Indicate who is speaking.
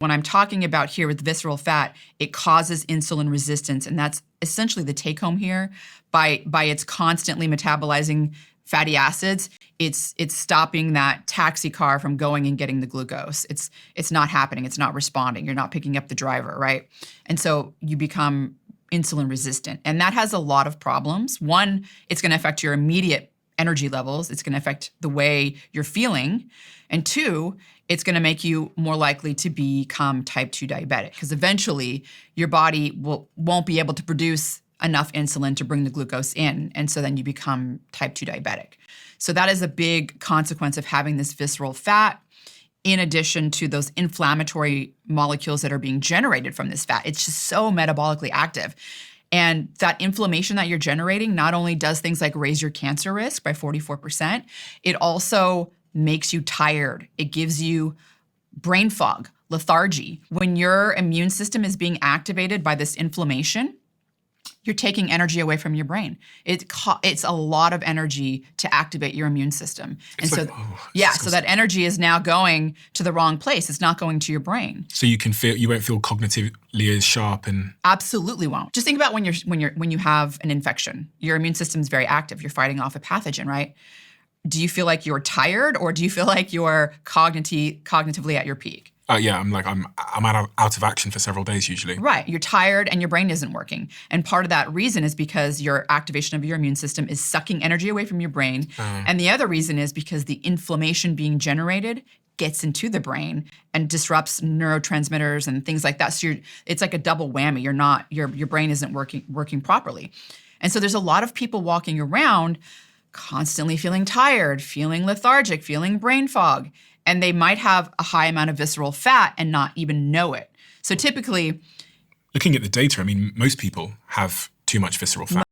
Speaker 1: When I'm talking about here with visceral fat, it causes insulin resistance, and that's essentially the take home here. By its constantly metabolizing fatty acids, it's stopping that taxi car from going and getting the glucose. It's not happening. It's not responding. You're not picking up the driver, right? And so you become insulin resistant, and that has a lot of problems. One, it's going to affect your immediate energy levels. It's going to affect the way you're feeling. And two, it's going to make you more likely to become type 2 diabetic, because eventually your body won't be able to produce enough insulin to bring the glucose in, and so then you become type 2 diabetic. So that is a big consequence of having this visceral fat, in addition to those inflammatory molecules that are being generated from this fat. It's just so metabolically active. And that inflammation that you're generating not only does things like raise your cancer risk by 44%, it also makes you tired. It gives you brain fog, lethargy. When your immune system is being activated by this inflammation, you're taking energy away from your brain. It's a lot of energy to activate your immune system.
Speaker 2: It's
Speaker 1: and
Speaker 2: like,
Speaker 1: so, so that energy is now going to the wrong place. It's not going to your brain.
Speaker 2: So you won't feel cognitively as sharp and
Speaker 1: absolutely won't. Just think about when you have an infection. Your immune system is very active. You're fighting off a pathogen, right? Do you feel like you're tired, or do you feel like you're cognitively at your peak?
Speaker 2: Yeah, I'm out of action for several days usually.
Speaker 1: Right, you're tired and your brain isn't working. And part of that reason is because your activation of your immune system is sucking energy away from your brain. And the other reason is because the inflammation being generated gets into the brain and disrupts neurotransmitters and things like that. So it's like a double whammy. Your brain isn't working properly. And so there's a lot of people walking around constantly feeling tired, feeling lethargic, feeling brain fog. And they might have a high amount of visceral fat and not even know it. So typically,
Speaker 2: looking at the data, I mean, most people have too much visceral fat.